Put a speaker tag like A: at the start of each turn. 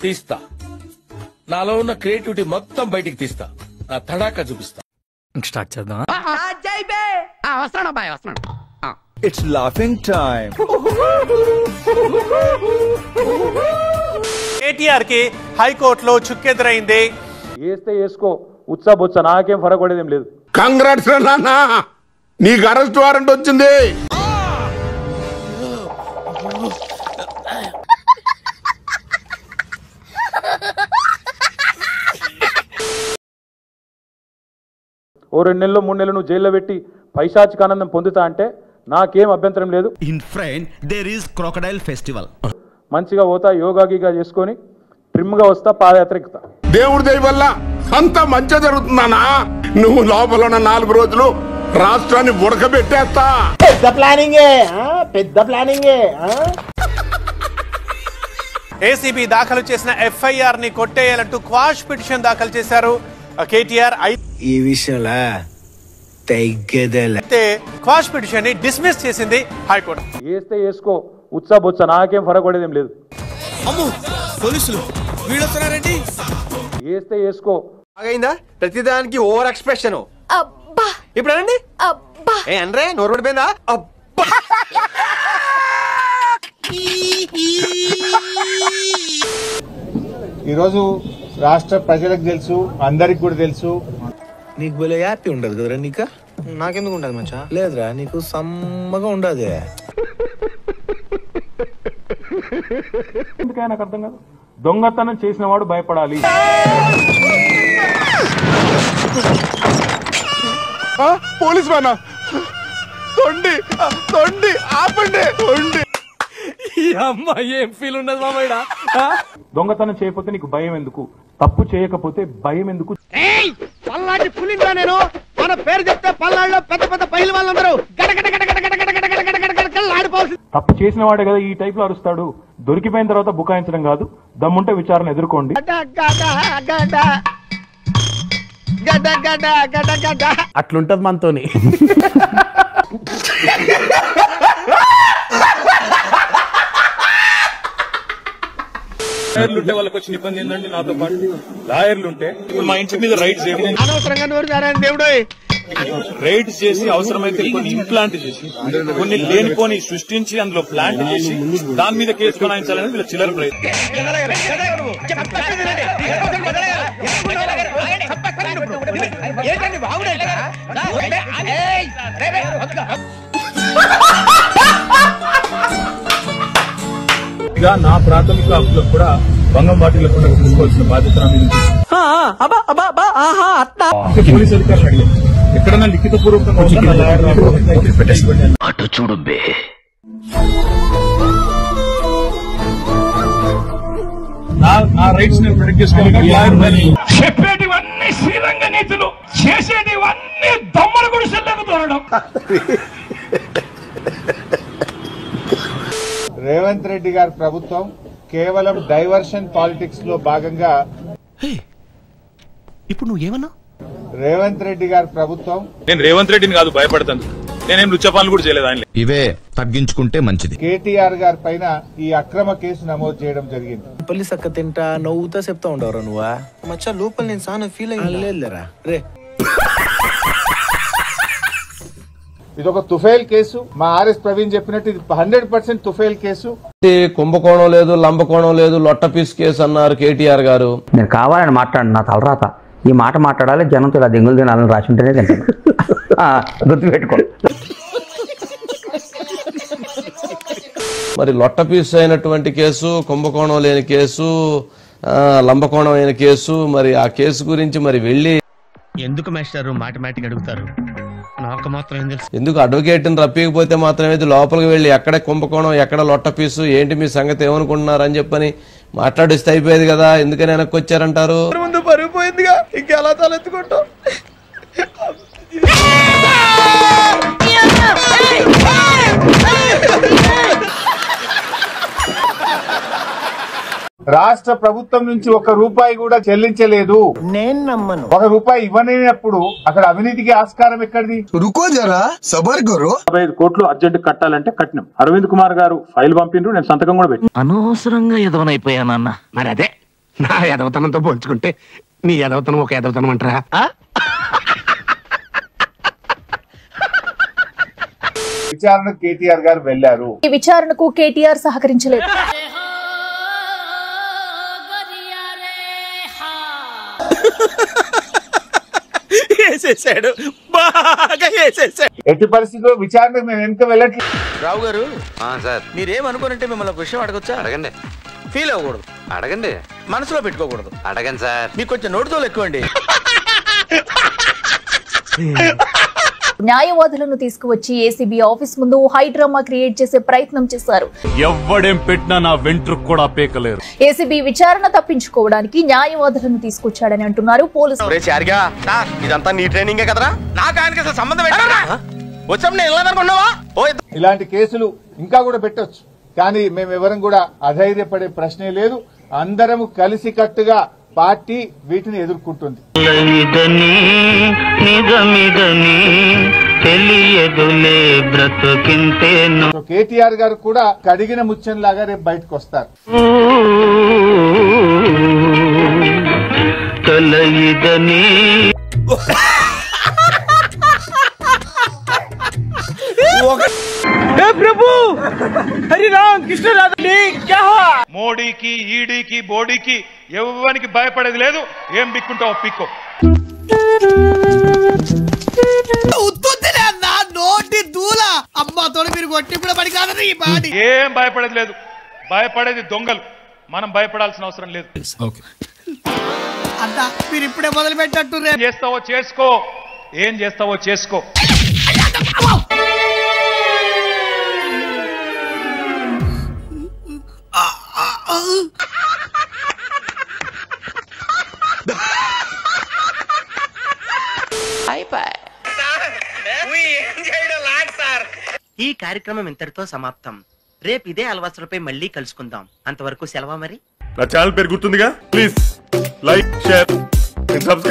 A: తీస్తా, నాలో ఉన్న క్రియేటివిటీ మొత్తం బయటికి తీస్తా, నా తడాకా చూపిస్తా.
B: స్టార్ట్ చేద్దాం.
C: It's laughing time.
D: కేటీఆర్ కి హైకోర్టులో చుక్కెదురైంది.
E: వేస్తే వేసుకో, ఉత్సా బొత్స నాకేం ఫరక్ పడేదేం లేదు.
F: కంగ్రాట్స్ నాన్న, నీకు అరెస్ట్ వారెంట్ వచ్చింది.
E: ఓ 2 నెలలు 3 నెలలు నువ్వు జైల్లో పెట్టి పైశాచిక ఆనందం పొందుతా అంటే నాకేం అభ్యంతరం లేదు.
G: In front there is crocodile festival.
E: మంచిగా పోతా, యోగా గీగా చేసుకొని ట్రిమ్గా వస్తా, పాదయాత్ర ఎక్కుతా.
F: దేవుడి దయ వల్ల అంత మంచి జరుగుతుందానా. నువ్వు లోపల ఉన్న 4 రోజులు రాష్ట్రాన్ని ఉడకబెట్టేస్తా.
H: పెద్ద ప్లానింగే, పెద్ద ప్లానింగే.
D: ఏసీబీ దాఖలు చేసిన ఎఫ్ఐఆర్ ని కొట్టేయాలంటూ క్వాష్ పిటిషన్ దాఖలు చేశారు కేటీఆర్.
C: ఈ విషయంలో
D: అయితే క్వాష్ పిటిషన్ ని డిస్మిస్ చేసింది హైకోర్టు.
E: వేస్తే వేసుకో, ఉత్సా బొత్స నాకేం ఫరక్ పడేదేం లేదు. వేస్తే వేసుకో.
H: అయిందా ప్రతిదానికి ఓవర్ ఎక్స్ప్రెషన్. ఇప్పుడు అనండి. ఏ అనరే నోరు పడిపోయిందా?
I: ఈరోజు రాష్ట్ర ప్రజలకు తెలుసు, అందరికి కూడా తెలుసు.
C: నీకు భలే హ్యాపీ ఉండదు కదరా. నీకు
H: నాకెందుకు ఉండదు మంచా?
C: లేదురా, నీకు సమ్మగా ఉండదు.
E: ఎందుకైనా నాకు అర్థం కాదు. దొంగతనం చేసిన వాడు భయపడాలి.
F: పోలీస్ వానా తొండి తొండి ఆపండి తొండి.
B: ఏం ఫీల్ ఉండదు మామయ్య.
E: దొంగతనం చేయకపోతే నీకు భయం ఎందుకు? తప్పు చేయకపోతే భయం ఎందుకు?
H: పల్నాటి పులిందా నేను? మన పేరు చెప్తే పల్నాడులో పెద్ద పెద్ద పైలు వాళ్ళందరూ
E: తప్పు చేసిన వాడే కదా ఈ టైప్ లో అరుస్తాడు. దొరికిపోయిన తర్వాత బుకాయించడం కాదు, దమ్ముంటే విచారణ ఎదుర్కోండి.
I: అట్లుంటది మనతోని.
A: లాయర్లుంటే వాళ్ళకి వచ్చిన ఇబ్బంది ఏంటంటే, నాతో పాటు లాయర్లుంటే మా ఇంటి మీద రైడ్స్ రైడ్స్ చేసి అవసరమైతే కొన్ని ఇంప్లాంట్ చేసి కొన్ని లేనిపోని సృష్టించి అందులో ప్లాంట్ చేసి దాని మీద కేసు కొనాయించాలని వీళ్ళ చిల్లర ప్రయత్నం. నా ప్రాథమిక హక్కులకు కూడా భంగం వాటిల్లకుండా తీసుకోవాల్సిన బాధ్యత నా మీద. పోలీస్ అధికారులు అడిగారు, ఎక్కడన్నా లిఖిత పూర్వకంగా
G: అటు చూడు బే.
A: నా రైట్స్ నేను ప్రొటెక్ట్ చేసుకోవాలి. చెప్పేటివన్నీ శ్రీరంగ నీతులు, చేసేటివన్నీ దమ్మల గుడిసెల్లకు దూరడం.
I: రేవంత్ రెడ్డి గారి ప్రభుత్వం కేవలం డైవర్షన్ పాలిటిక్స్ లో భాగంగా
G: ఇప్పుడు నువ్వు ఏమన్నా?
I: రేవంత్ రెడ్డి గారి ప్రభుత్వం,
A: నేను రేవంత్ రెడ్డిని కాదు భయపడతాను, నేనేం లుచ్చ పనులు కూడా చేయలేదు ఆయన.
G: ఇవే తగ్గించుకుంటే మంచిది.
I: కేటీఆర్ గారి పైన ఈ అక్రమ కేసు నమోదు చేయడం జరిగింది.
C: పల్లి సక్క తింటా నవ్వుతా చెప్తా ఉండవరా నువ్వా?
H: మచ్చా లోపల నేను సానా ఫీల్
C: లేదురా రే.
I: ఇది ఒక తుఫేల్ కేసు. మా ఆర్ఎస్ ప్రవీణ్ చెప్పినట్టు ఇది 100% తుఫేల్ కేసు.
J: కుంభకోణం లేదు, లంబకోణం లేదు, లొట్టపీస్ కేసు అన్నారు కేటీఆర్ గారు.
K: నేను కావాలని మాట్లాడు, నా తలరాత. ఈ మాట మాట్లాడాలి, జనంతో ఇలా దెంగులు తినాలని రాసి ఉంటేనే తింటాను. గుర్తుపెట్టుకో.
J: మరి లొట్టపీస్ అయినటువంటి కేసు, కుంభకోణం లేని కేసు, లంబకోణం అయిన కేసు, మరి ఆ కేసు గురించి మరి వెళ్ళి
G: ఎందుకు మాస్టారు మాటిమాటికి అడుగుతారు? నాకు మాత్రం ఏం తెలుసు?
J: ఎందుకు అడ్వకేట్ని రప్పికపోతే మాత్రమే లోపలికి వెళ్ళి ఎక్కడ కుంభకోణం ఎక్కడ లొట్టపీసు ఏంటి మీ సంగతి ఏమనుకుంటున్నారు అని చెప్పని మాట్లాడిస్తే అయిపోయేది కదా. ఎందుకని వెనక్కి వచ్చారంటారు?
H: ముందు పరిపోయిందిగా, ఇంకెలా తలెత్తుకుంటాం?
I: రాష్ట్ర ప్రభుత్వం నుంచి 1 రూపాయి కూడా చెల్లించలేదు.
H: నేను నమ్మను.
I: 1 రూపాయి ఇవ్వలేనప్పుడు అక్కడ అవినీతికి ఆస్కారం ఎక్కడిది?
L: రుకో జరా సబర్ కరో.
E: 55 కోట్లు అర్జెంట్ కట్టాలంటే కట్టినాం. అరవింద్ కుమార్ గారు ఫైల్ పంపిండ్రు, నేను సంతకం కూడా పెట్టి.
G: అనవసరంగా ఎదవనైపోయానన్న. మరి అదే నా ఎదవతనంతో పోల్చుకుంటే నీ ఎదవతనం ఒక ఎదవతనం అంటారా?
I: విచారణ కేటీఆర్ గారు వెళ్లారు.
M: ఈ విచారణకు కేటీఆర్ సహకరించలేదు.
I: ఎట్టి పరిస్థితుల్లో విచారణకు మేము వెనుక వెళ్ళట్లేదు.
H: రావు గారు మీరేమనుకోనంటే మిమ్మల్ని ఒక విషయం అడగొచ్చా? అడగండి. ఫీల్ అవ్వకూడదు. అడగండి. మనసులో పెట్టుకోకూడదు. అడగండి సార్. మీకు కొంచెం నోటితో ఎక్కువండి.
M: న్యాయవాదులను తీసుకువచ్చి ఏసీబీ ఆఫీస్ ముందు హైడ్రామా క్రియేట్ చేసే ప్రయత్నం చేశారు.
A: ఎవ్వడేం పెట్టినా నా వెంట్రుకు కూడా పేకలేరు.
M: ఏసీబీ విచారణ తప్పించుకోవడానికి న్యాయవాదులను తీసుకొచ్చాడని అంటున్నారు పోలీసులు.
H: ఇదంతా నీ ట్రైనింగే కదరా? నాకు ఆయనకి అసలు సంబంధం
I: ఇలాంటి కేసులు ఇంకా కూడా పెట్టొచ్చు, కానీ మేము ఎవరం కూడా అధైర్యపడే ప్రశ్నే లేదు. అందరము కలిసి కట్టుగా పార్టీ వీటిని ఎదుర్కొంటుంది. కేటీఆర్ గారు కూడా కడిగిన ముత్యంలాగా రేపు బయటకు వస్తారు.
B: ప్రభు హరి రామ్ కృష్ణ రాధని క్యా హువా?
A: మోడీకి ఈడీకి బోడీకి ఎవరికి భయపడేది లేదు. ఏం బిక్కుంటావు పిక్కో.
B: నోటి దూల అమ్మతో మీరు కొట్టిప్పుడు పడి కాదని ఈ పాటి
A: ఏం భయపడేది లేదు. భయపడేది దొంగలు. మనం భయపడాల్సిన అవసరం లేదు.
B: అంతా మీరు ఇప్పుడే మొదలు పెట్టట్టు.
A: ఏం చేస్తావో చేసుకో, ఏం చేస్తావో చేసుకో.
G: ఈ కార్యక్రమం ఇంతటితో సమాప్తం. రేపు ఇదే అలవాసులపై మళ్ళీ కలుసుకుందాం. అంతవరకు సెలవా మరి.
F: నా ఛానల్ పేరు గుర్తుందిగా, ప్లీజ్ లైక్, షేర్, సబ్స్క్రైబ్.